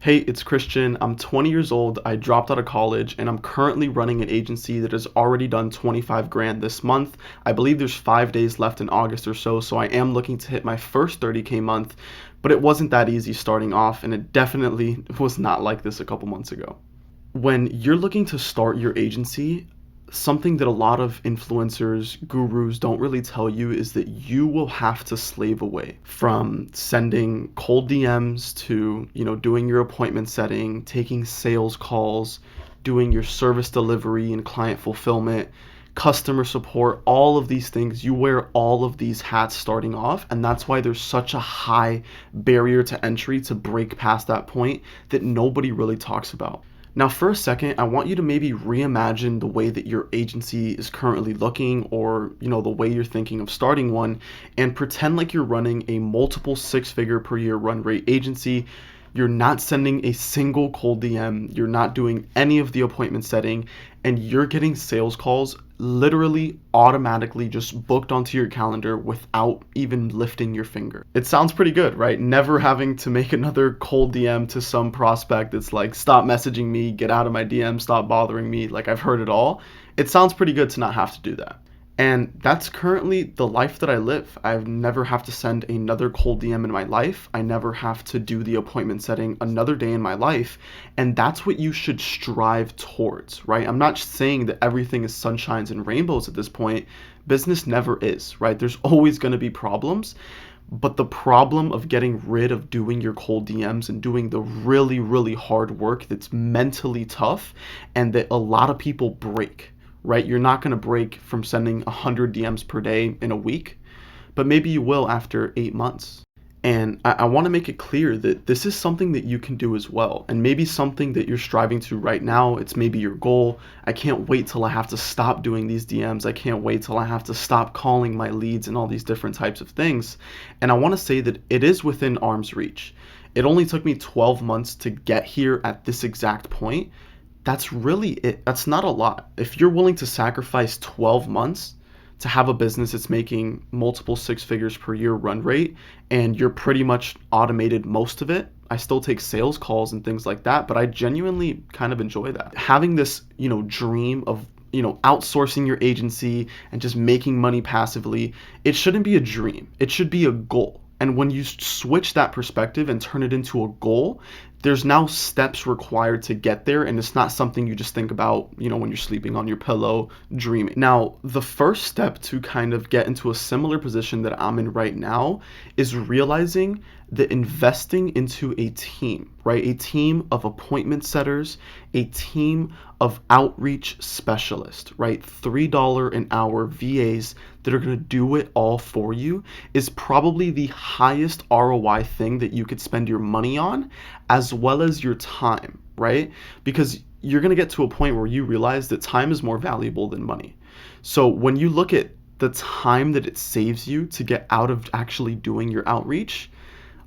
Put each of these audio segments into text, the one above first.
Hey, it's Christian. I'm 20 years old. I dropped out of college and I'm currently running an agency that has already done 25 grand this month. I believe there's 5 days left in August or so I am looking to hit my first 30K month, but it wasn't that easy starting off and it definitely was not like this a couple months ago. When you're looking to start your agency, something that a lot of influencers, gurus don't really tell you is that you will have to slave away from sending cold DMs to, doing your appointment setting, taking sales calls, doing your service delivery and client fulfillment, customer support, all of these things. You wear all of these hats starting off, and that's why there's such a high barrier to entry to break past that point that nobody really talks about. Now, for a second, I want you to maybe reimagine the way that your agency is currently looking or, the way you're thinking of starting one and pretend like you're running a multiple six-figure per year run rate agency. You're not sending a single cold DM, you're not doing any of the appointment setting, and you're getting sales calls literally automatically just booked onto your calendar without even lifting your finger. It sounds pretty good, right? Never having to make another cold DM to some prospect that's like, stop messaging me, get out of my DM, stop bothering me. Like, I've heard it all. It sounds pretty good to not have to do that. And that's currently the life that I live. I've never have to send another cold DM in my life. I never have to do the appointment setting another day in my life. And that's what you should strive towards, right? I'm not saying that everything is sunshines and rainbows at this point. Business never is, right? There's always going to be problems. But the problem of getting rid of doing your cold DMs and doing the really, really hard work that's mentally tough and that a lot of people break, right? You're not going to break from sending 100 DMs per day in a week, but maybe you will after 8 months. And I want to make it clear that this is something that you can do as well. And maybe something that you're striving to right now. It's maybe your goal. I can't wait till I have to stop doing these DMs. I can't wait till I have to stop calling my leads and all these different types of things. And I want to say that it is within arm's reach. It only took me 12 months to get here at this exact point. That's really it. That's not a lot. If you're willing to sacrifice 12 months to have a business that's making multiple six figures per year run rate and you're pretty much automated most of it, I still take sales calls and things like that, but I genuinely kind of enjoy that. Having this, dream of, outsourcing your agency and just making money passively, it shouldn't be a dream. It should be a goal. And when you switch that perspective and turn it into a goal, there's now steps required to get there, and it's not something you just think about, when you're sleeping on your pillow, dreaming. Now, the first step to kind of get into a similar position that I'm in right now is realizing that investing into a team, right? A team of appointment setters, a team of outreach specialists, right? $3 an hour VAs that are going to do it all for you is probably the highest ROI thing that you could spend your money on, as well as your time, right? Because you're going to get to a point where you realize that time is more valuable than money. So when you look at the time that it saves you to get out of actually doing your outreach,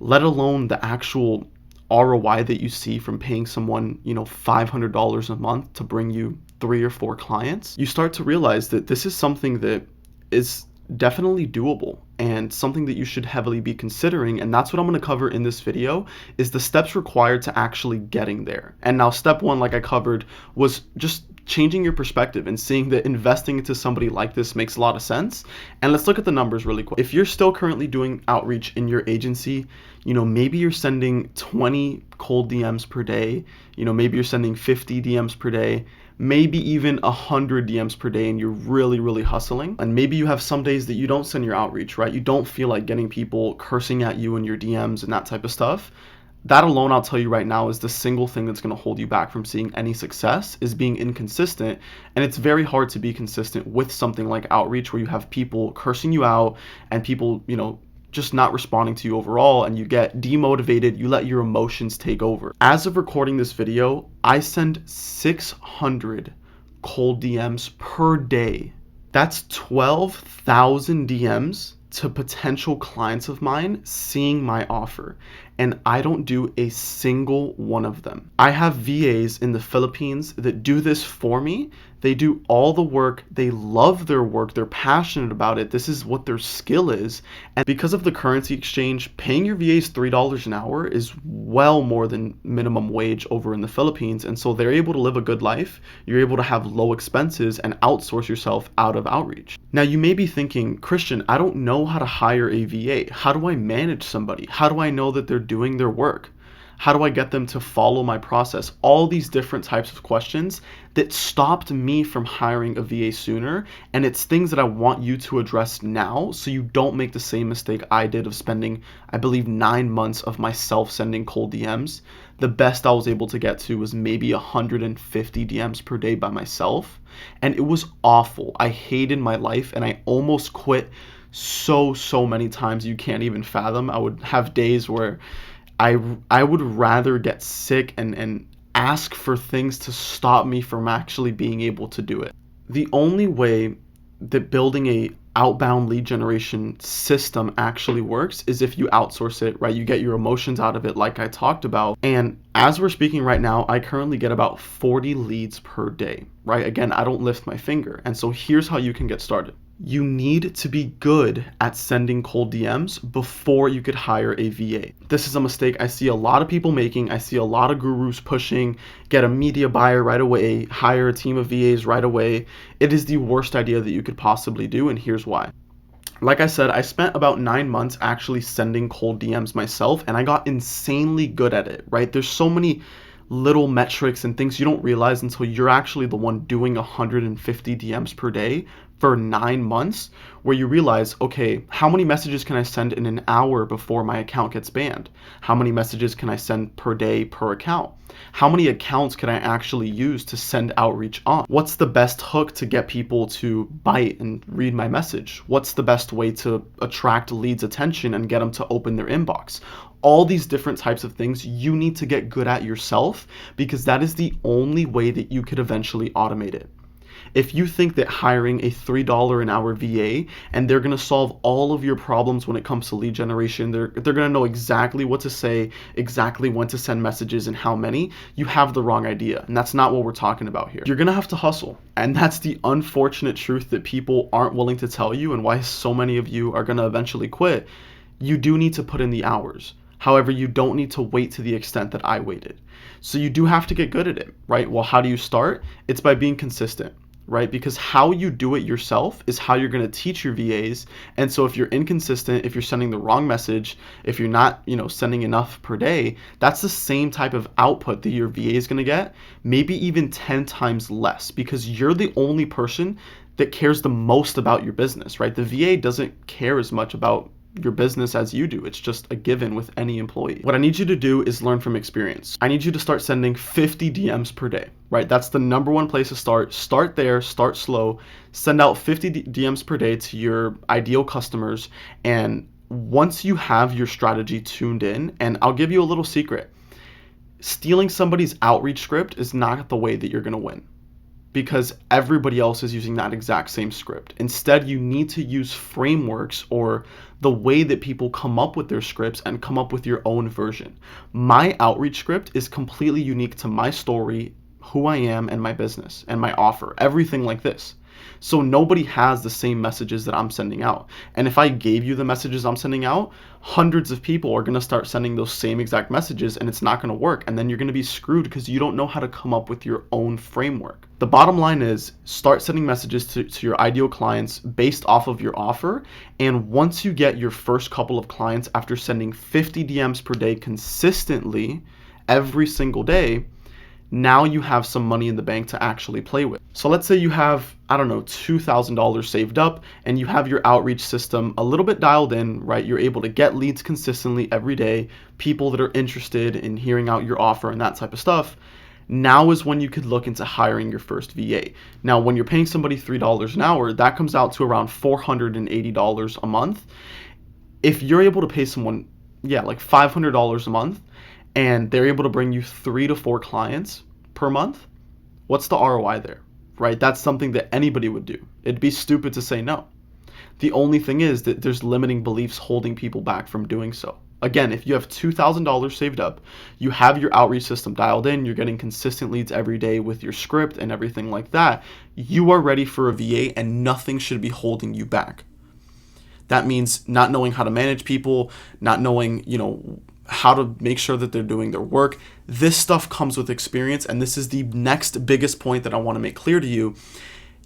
let alone the actual ROI that you see from paying someone, $500 a month to bring you 3 or 4 clients, you start to realize that this is something that is definitely doable and something that you should heavily be considering. And that's what I'm going to cover in this video, is the steps required to actually getting there. And now step 1, like I covered, was just changing your perspective and seeing that investing into somebody like this makes a lot of sense. And let's look at the numbers really quick. If you're still currently doing outreach in your agency, maybe you're sending 20 cold DMs per day, maybe you're sending 50 DMs per day, maybe even 100 DMs per day, and you're really, really hustling. And maybe you have some days that you don't send your outreach, right? You don't feel like getting people cursing at you in your DMs and that type of stuff. That alone, I'll tell you right now, is the single thing that's going to hold you back from seeing any success, is being inconsistent. And it's very hard to be consistent with something like outreach, where you have people cursing you out and people, just not responding to you overall, and you get demotivated, you let your emotions take over. As of recording this video, I send 600 cold DMs per day. That's 12,000 DMs to potential clients of mine seeing my offer. and I don't do a single one of them. I have VAs in the Philippines that do this for me. They do all the work. They love their work. They're passionate about it. This is what their skill is. And because of the currency exchange, paying your VAs $3 an hour is well more than minimum wage over in the Philippines. And so they're able to live a good life. You're able to have low expenses and outsource yourself out of outreach. Now, you may be thinking, Christian, I don't know how to hire a VA. How do I manage somebody? How do I know that they're doing their work? How do I get them to follow my process? All these different types of questions that stopped me from hiring a VA sooner. And it's things that I want you to address now so you don't make the same mistake I did of spending, I believe, 9 months of myself sending cold DMs. The best I was able to get to was maybe 150 DMs per day by myself. And it was awful. I hated my life and I almost quit so many times you can't even fathom. I would have days where I would rather get sick and ask for things to stop me from actually being able to do it. The only way that building a outbound lead generation system actually works is if you outsource it, right? You get your emotions out of it like I talked about. And as we're speaking right now, I currently get about 40 leads per day, right? Again, I don't lift my finger. And so here's how you can get started. You need to be good at sending cold DMs before you could hire a VA. This is a mistake I see a lot of people making. I see a lot of gurus pushing, get a media buyer right away, hire a team of VAs right away. It is the worst idea that you could possibly do, and here's why. Like I said, I spent about 9 months actually sending cold DMs myself, and I got insanely good at it, right? There's so many little metrics and things you don't realize until you're actually the one doing 150 DMs per day for 9 months, where you realize, okay, how many messages can I send in an hour before my account gets banned? How many messages can I send per day per account? How many accounts can I actually use to send outreach on? What's the best hook to get people to bite and read my message? What's the best way to attract leads' attention and get them to open their inbox? All these different types of things you need to get good at yourself, because that is the only way that you could eventually automate it. If you think that hiring a $3 an hour VA and they're going to solve all of your problems when it comes to lead generation, they're going to know exactly what to say, exactly when to send messages and how many, you have the wrong idea. And that's not what we're talking about here. You're going to have to hustle. And that's the unfortunate truth that people aren't willing to tell you, and why so many of you are going to eventually quit. You do need to put in the hours. However, you don't need to wait to the extent that I waited. So you do have to get good at it, right? Well, how do you start? It's by being consistent, right? Because how you do it yourself is how you're going to teach your VAs. And so if you're inconsistent, if you're sending the wrong message, if you're not, sending enough per day, that's the same type of output that your VA is going to get, maybe even 10 times less, because you're the only person that cares the most about your business, right? The VA doesn't care as much about your business as you do. It's just a given with any employee. What I need you to do is learn from experience. I need you to start sending 50 DMs per day, right? That's the number one place to start. Start there, start slow, send out 50 DMs per day to your ideal customers. And once you have your strategy tuned in, and I'll give you a little secret, stealing somebody's outreach script is not the way that you're going to win, because everybody else is using that exact same script. Instead, you need to use frameworks or the way that people come up with their scripts and come up with your own version. My outreach script is completely unique to my story, who I am, and my business and my offer, everything like this. So nobody has the same messages that I'm sending out. And if I gave you the messages I'm sending out, hundreds of people are going to start sending those same exact messages, and it's not going to work. And then you're going to be screwed because you don't know how to come up with your own framework. The bottom line is, start sending messages to your ideal clients based off of your offer. And once you get your first couple of clients after sending 50 DMs per day consistently every single day, now you have some money in the bank to actually play with. So let's say you have, $2,000 saved up, and you have your outreach system a little bit dialed in, right? You're able to get leads consistently every day, people that are interested in hearing out your offer and that type of stuff. Now is when you could look into hiring your first VA. Now, when you're paying somebody $3 an hour, that comes out to around $480 a month. If you're able to pay someone, like $500 a month, and they're able to bring you 3 to 4 clients per month, what's the ROI there, right? That's something that anybody would do. It'd be stupid to say no. The only thing is that there's limiting beliefs holding people back from doing so. Again, if you have $2,000 saved up, you have your outreach system dialed in, you're getting consistent leads every day with your script and everything like that, you are ready for a VA and nothing should be holding you back. That means not knowing how to manage people, not knowing, how to make sure that they're doing their work. This stuff comes with experience, and this is the next biggest point that I want to make clear to you.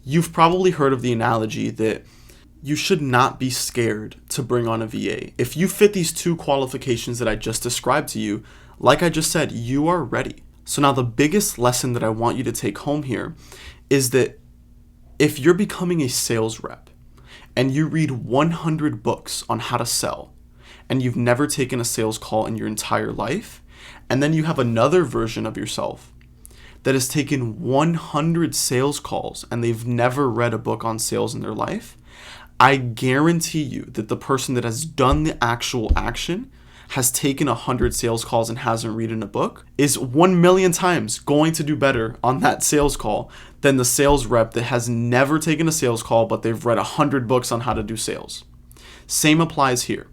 You've probably heard of the analogy that you should not be scared to bring on a VA. If you fit these two qualifications that I just described to you, like I just said, you are ready. So now the biggest lesson that I want you to take home here is that if you're becoming a sales rep and you read 100 books on how to sell and you've never taken a sales call in your entire life, and then you have another version of yourself that has taken 100 sales calls and they've never read a book on sales in their life, I guarantee you that the person that has done the actual action, has taken 100 sales calls and hasn't read in a book, is 1 million times going to do better on that sales call than the sales rep that has never taken a sales call but they've read 100 books on how to do sales. Same applies here.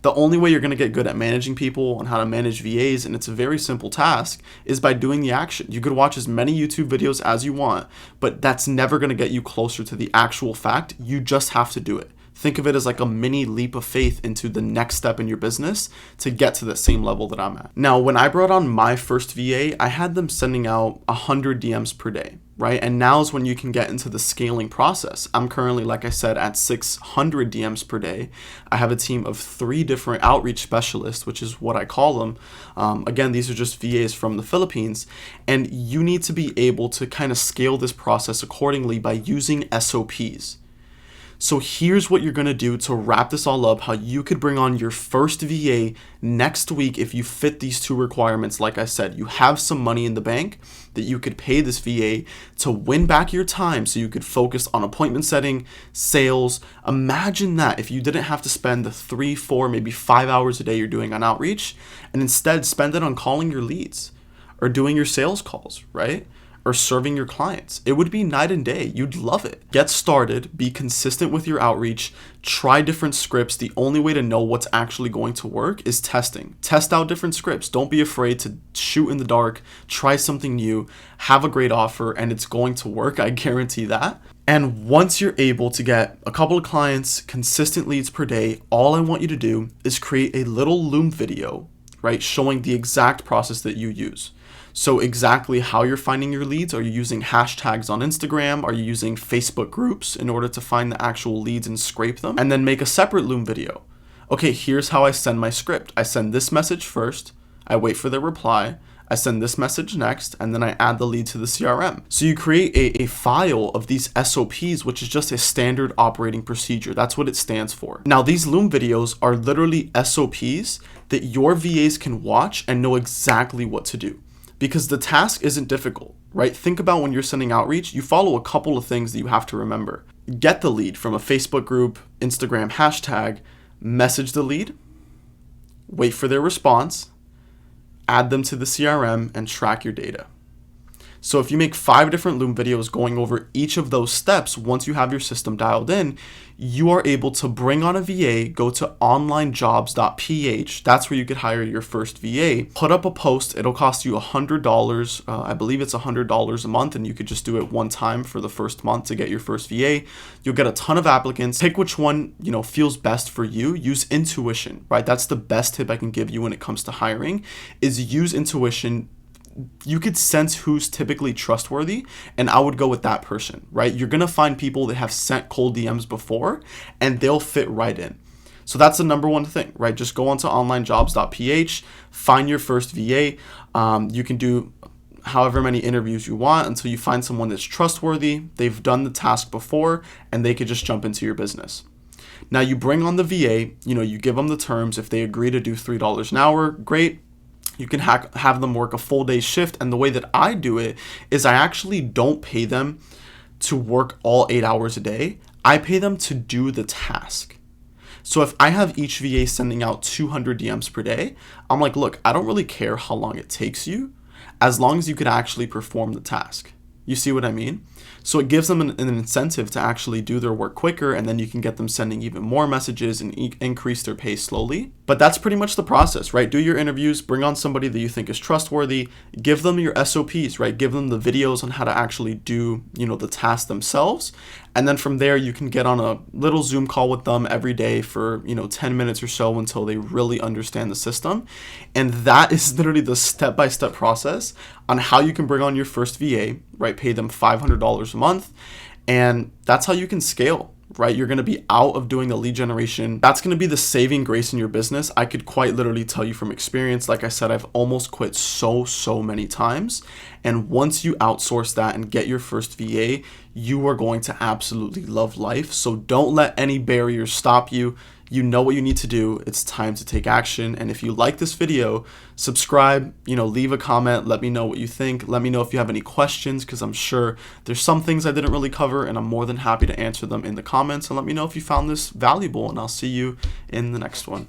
The only way you're going to get good at managing people and how to manage VAs, and it's a very simple task, is by doing the action. You could watch as many YouTube videos as you want, but that's never going to get you closer to the actual fact. You just have to do it. Think of it as like a mini leap of faith into the next step in your business to get to the same level that I'm at. Now, when I brought on my first VA, I had them sending out 100 DMs per day, right? And now is when you can get into the scaling process. I'm currently, like I said, at 600 DMs per day. I have a team of 3 different outreach specialists, which is what I call them. Again, these are just VAs from the Philippines. And you need to be able to kind of scale this process accordingly by using SOPs. So here's what you're going to do to wrap this all up, how you could bring on your first VA next week if you fit these 2 requirements. Like I said, you have some money in the bank that you could pay this VA to win back your time so you could focus on appointment setting, sales. Imagine that if you didn't have to spend the 3, 4, maybe 5 hours a day you're doing on outreach, and instead spend it on calling your leads or doing your sales calls, right? Or serving your clients. It would be night and day. You'd love it. Get started, be consistent with your outreach, try different scripts. The only way to know what's actually going to work is testing. Test out different scripts. Don't be afraid to shoot in the dark, try something new, have a great offer, and it's going to work. I guarantee that. And once you're able to get a couple of clients, consistent leads per day, all I want you to do is create a little Loom video, right, showing the exact process that you use. So exactly how you're finding your leads. Are you using hashtags on Instagram? Are you using Facebook groups in order to find the actual leads and scrape them? And then make a separate Loom video. Okay, here's how I send my script. I send this message first. I wait for their reply. I send this message next, and then I add the lead to the CRM. So you create a file of these SOPs, which is just a standard operating procedure. That's what it stands for. Now, these Loom videos are literally SOPs that your VAs can watch and know exactly what to do. Because the task isn't difficult, right? Think about when you're sending outreach, you follow a couple of things that you have to remember. Get the lead from a Facebook group, Instagram hashtag, message the lead, wait for their response, add them to the CRM, and track your data. So if you make 5 different Loom videos going over each of those steps, once you have your system dialed in, you are able to bring on a VA, go to onlinejobs.ph. That's where you could hire your first VA. Put up a post. It'll cost you $100. I believe it's $100 a month, and you could just do it one time for the first month to get your first VA. You'll get a ton of applicants. Pick which one, feels best for you. Use intuition, right? That's the best tip I can give you when it comes to hiring, is use intuition. You could sense who's typically trustworthy, and I would go with that person, right? You're going to find people that have sent cold DMs before, and they'll fit right in. So that's the number one thing, right? Just go onto onlinejobs.ph, find your first VA. You can do however many interviews you want until you find someone that's trustworthy, they've done the task before, and they could just jump into your business. Now you bring on the VA, you give them the terms. If they agree to do $3 an hour, great. You can have them work a full day shift. And the way that I do it is I actually don't pay them to work all 8 hours a day. I pay them to do the task. So if I have each VA sending out 200 DMs per day, I'm like, look, I don't really care how long it takes you, as long as you could actually perform the task. You see what I mean? So it gives them an incentive to actually do their work quicker, and then you can get them sending even more messages and increase their pay slowly. But that's pretty much the process, right? Do your interviews, bring on somebody that you think is trustworthy, give them your SOPs, right? Give them the videos on how to actually do, the task themselves. And then from there, you can get on a little Zoom call with them every day for, 10 minutes or so until they really understand the system. And that is literally the step-by-step process on how you can bring on your first VA, right? Pay them $500 a month. And that's how you can scale, right? You're going to be out of doing the lead generation. That's going to be the saving grace in your business. I could quite literally tell you from experience. Like I said, I've almost quit so many times. And once you outsource that and get your first VA, you are going to absolutely love life. So don't let any barriers stop you. You know what you need to do. It's time to take action. And if you like this video, subscribe, leave a comment. Let me know what you think. Let me know if you have any questions, because I'm sure there's some things I didn't really cover, and I'm more than happy to answer them in the comments. And let me know if you found this valuable, and I'll see you in the next one.